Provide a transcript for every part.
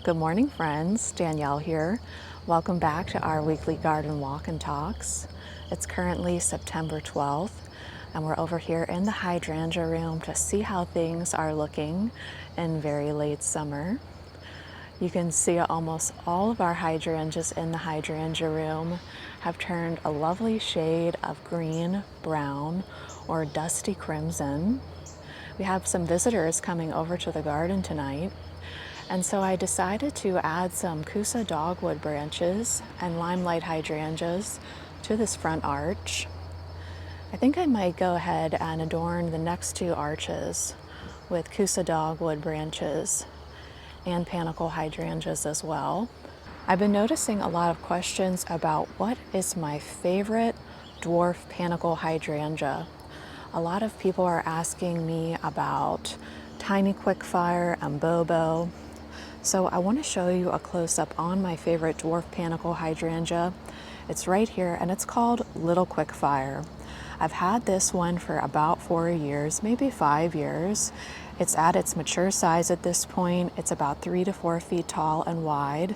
Good morning, friends. Danielle here. Welcome back to our weekly garden walk and talks. It's currently September 12th, and we're over here in the hydrangea room to see how things are looking in very late summer. You can see almost all of our hydrangeas in the hydrangea room have turned a lovely shade of green, brown, or dusty crimson. We have some visitors coming over to the garden tonight. And so I decided to add some Kusa dogwood branches and limelight hydrangeas to this front arch. I think I might go ahead and adorn the next two arches with Kusa dogwood branches and Panicle hydrangeas as well. I've been noticing a lot of questions about what is my favorite dwarf Panicle hydrangea. A lot of people are asking me about Tiny Quickfire and Bobo. So I want to show you a close-up on my favorite dwarf Panicle hydrangea. It's right here, and it's called Little Quickfire. I've had this one for about 4 years, maybe 5 years. It's at its mature size at this point. It's about 3 to 4 feet tall and wide.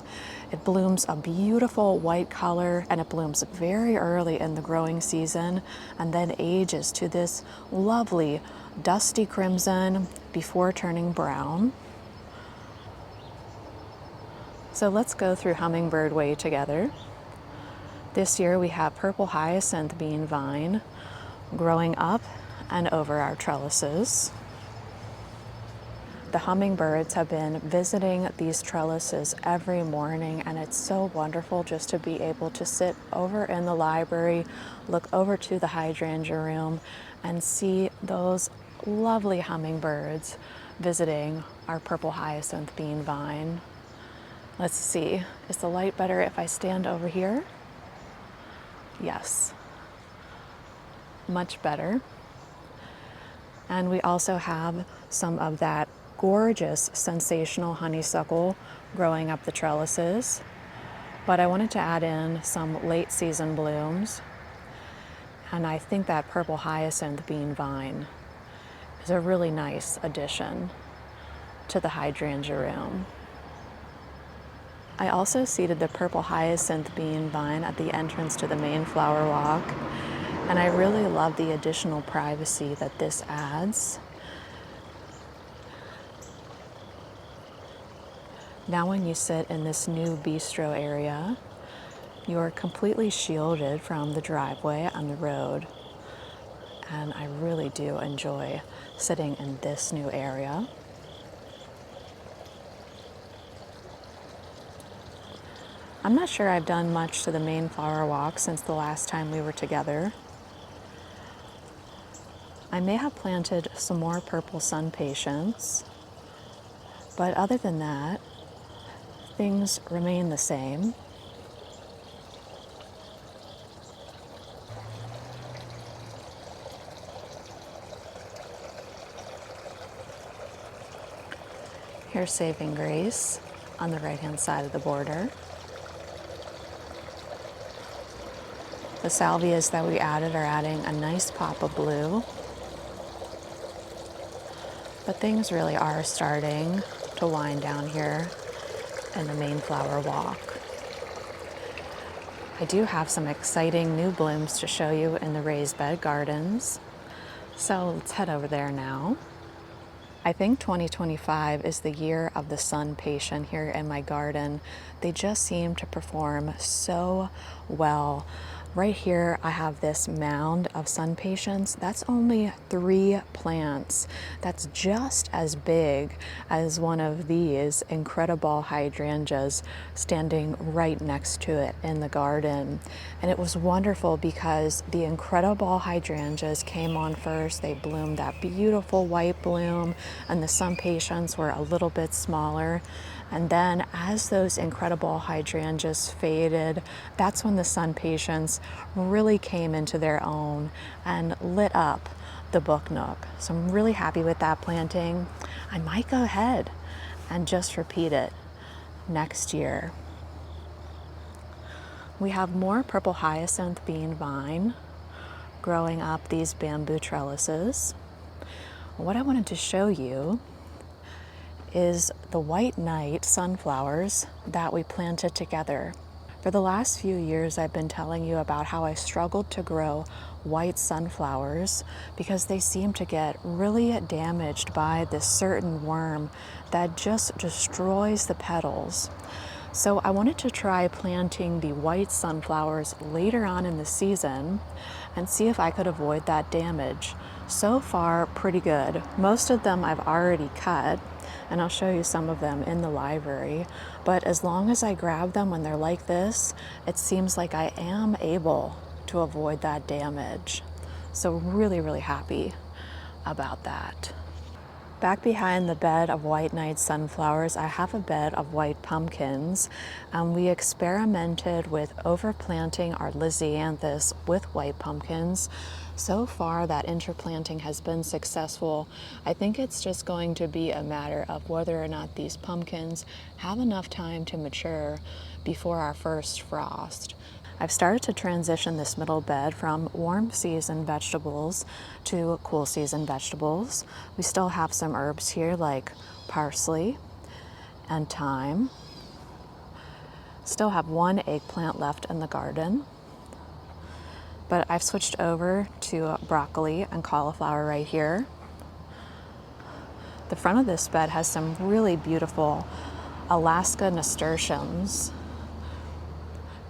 It blooms a beautiful white color, and it blooms very early in the growing season and then ages to this lovely dusty crimson before turning brown. So let's go through Hummingbird Way together. This year we have purple hyacinth bean vine growing up and over our trellises. The hummingbirds have been visiting these trellises every morning, and it's so wonderful just to be able to sit over in the library, look over to the hydrangea room, and see those lovely hummingbirds visiting our purple hyacinth bean vine. Let's see, is the light better if I stand over here? Yes, much better. And we also have some of that gorgeous, sensational honeysuckle growing up the trellises. But I wanted to add in some late season blooms. And I think that purple hyacinth bean vine is a really nice addition to the hydrangea room. I also seeded the purple hyacinth bean vine at the entrance to the main flower walk, and I really love the additional privacy that this adds. Now when you sit in this new bistro area, you're completely shielded from the driveway and the road, and I really do enjoy sitting in this new area. I'm not sure I've done much to the main flower walk since the last time we were together. I may have planted some more purple sun patience, but other than that, things remain the same. Here's Saving Grace on the right-hand side of the border. The salvias that we added are adding a nice pop of blue. But things really are starting to wind down here in the main flower walk. I do have some exciting new blooms to show you in the raised bed gardens. So let's head over there now. I think 2025 is the year of the sun patient here in my garden. They just seem to perform so well. Right here, I have this mound of sun patients. That's only 3 plants. That's just as big as one of these incredible hydrangeas standing right next to it in the garden. And it was wonderful because the incredible hydrangeas came on first. They bloomed that beautiful white bloom, and the sun patients were a little bit smaller. And then as those incredible hydrangeas faded, that's when the sun patients really came into their own and lit up the book nook. So I'm really happy with that planting. I might go ahead and just repeat it next year. We have more purple hyacinth bean vine growing up these bamboo trellises. What I wanted to show you is the white knight sunflowers that we planted together. For the last few years, I've been telling you about how I struggled to grow white sunflowers because they seem to get really damaged by this certain worm that just destroys the petals. So I wanted to try planting the white sunflowers later on in the season and see if I could avoid that damage. So far, pretty good. Most of them I've already cut, and I'll show you some of them in the library. But as long as I grab them when they're like this, it seems like I am able to avoid that damage. So really, really happy about that. Back behind the bed of white knight sunflowers, I have a bed of white pumpkins. We experimented with overplanting our Hyacinth with white pumpkins. So far, that interplanting has been successful. I think it's just going to be a matter of whether or not these pumpkins have enough time to mature before our first frost. I've started to transition this middle bed from warm season vegetables to cool season vegetables. We still have some herbs here like parsley and thyme. Still have one eggplant left in the garden. But I've switched over to broccoli and cauliflower right here. The front of this bed has some really beautiful Alaska nasturtiums.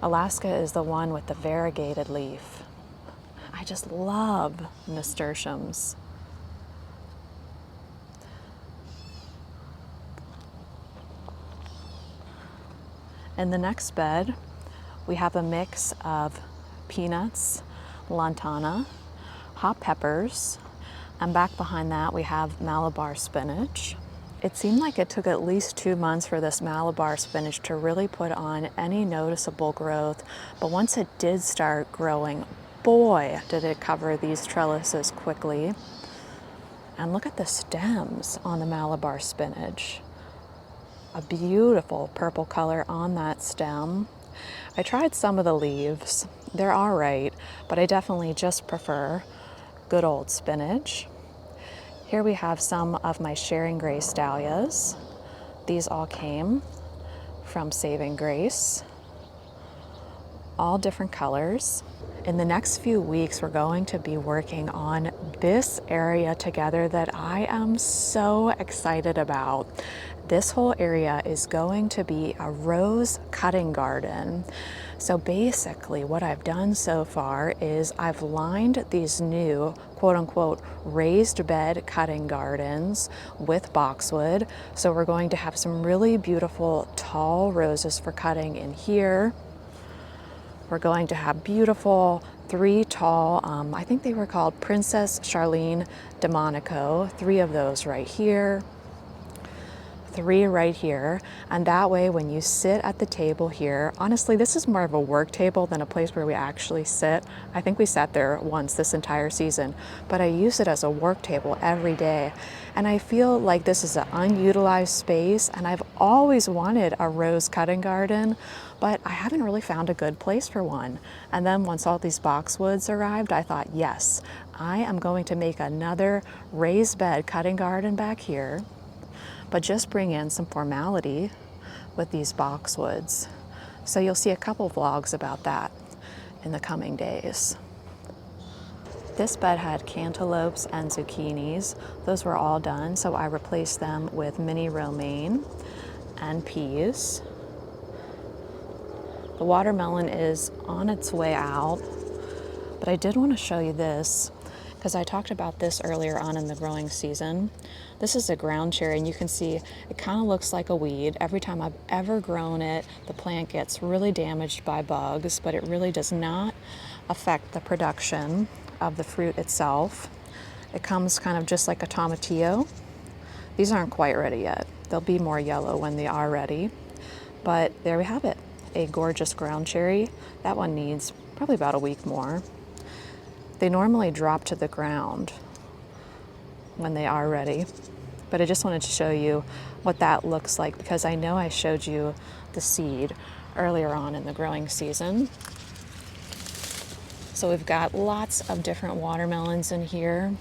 Alaska is the one with the variegated leaf. I just love nasturtiums. In the next bed, we have a mix of peanuts, lantana, hot peppers, and back behind that we have Malabar spinach. It seemed like it took at least 2 months for this Malabar spinach to really put on any noticeable growth, but once it did start growing, boy, did it cover these trellises quickly. And look at the stems on the Malabar spinach. A beautiful purple color on that stem. I tried some of the leaves. They're all right, but I definitely just prefer good old spinach. Here we have some of my Sharing Grace dahlias. These all came from Saving Grace. All different colors. In the next few weeks, we're going to be working on this area together that I am so excited about. This whole area is going to be a rose cutting garden. So basically what I've done so far is I've lined these new quote unquote raised bed cutting gardens with boxwood. So we're going to have some really beautiful tall roses for cutting in here. We're going to have beautiful 3 tall, I think they were called Princess Charlene de Monaco, 3 of those right here. 3 right here, and that way when you sit at the table here, honestly this is more of a work table than a place where we actually sit. I think we sat there once this entire season, but I use it as a work table every day, and I feel like this is an unutilized space, and I've always wanted a rose cutting garden, but I haven't really found a good place for one. And then once all these boxwoods arrived, I thought, yes, I am going to make another raised bed cutting garden back here, but just bring in some formality with these boxwoods. So you'll see a couple vlogs about that in the coming days. This bed had cantaloupes and zucchinis. Those were all done, so I replaced them with mini romaine and peas. The watermelon is on its way out, but I did want to show you this because I talked about this earlier on in the growing season. This is a ground cherry, and you can see it kind of looks like a weed. Every time I've ever grown it, the plant gets really damaged by bugs, but it really does not affect the production of the fruit itself. It comes kind of just like a tomatillo. These aren't quite ready yet. They'll be more yellow when they are ready. But there we have it, a gorgeous ground cherry. That one needs probably about a week more. They normally drop to the ground when they are ready, but I just wanted to show you what that looks like because I know I showed you the seed earlier on in the growing season. So we've got lots of different watermelons in here,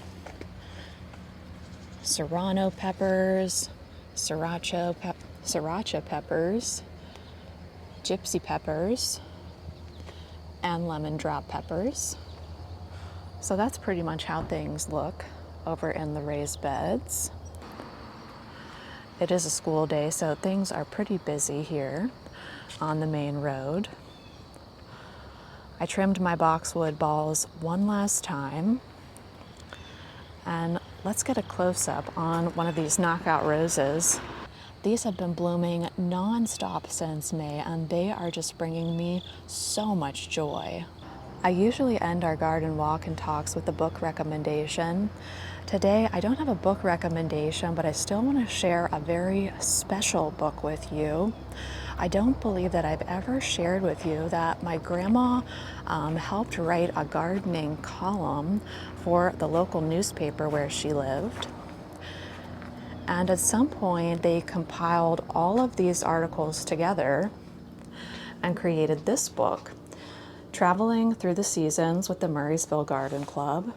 serrano peppers, sriracha peppers, gypsy peppers, and lemon drop peppers. So that's pretty much how things look over in the raised beds. It is a school day, so things are pretty busy here on the main road. I trimmed my boxwood balls one last time, and let's get a close-up on one of these knockout roses. These have been blooming non-stop since May, and they are just bringing me so much joy. I usually end our garden walk and talks with a book recommendation. Today, I don't have a book recommendation, but I still want to share a very special book with you. I don't believe that I've ever shared with you that my grandma helped write a gardening column for the local newspaper where she lived. And at some point, they compiled all of these articles together and created this book, Traveling Through the Seasons with the Murraysville Garden Club.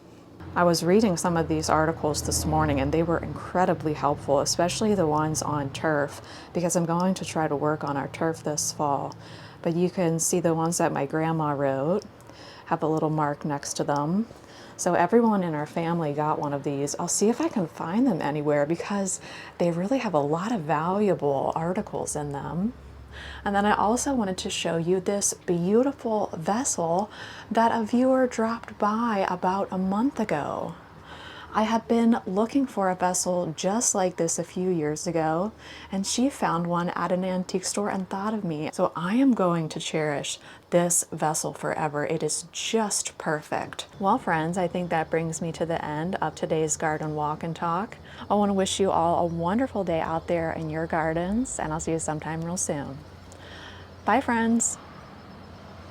I was reading some of these articles this morning and they were incredibly helpful, especially the ones on turf, because I'm going to try to work on our turf this fall. But you can see the ones that my grandma wrote have a little mark next to them. So everyone in our family got one of these. I'll see if I can find them anywhere because they really have a lot of valuable articles in them. And then I also wanted to show you this beautiful vessel that a viewer dropped by about a month ago. I had been looking for a vessel just like this a few years ago, and she found one at an antique store and thought of me. So I am going to cherish this vessel forever. It is just perfect. Well, friends, I think that brings me to the end of today's garden walk and talk. I want to wish you all a wonderful day out there in your gardens, and I'll see you sometime real soon. Bye, friends.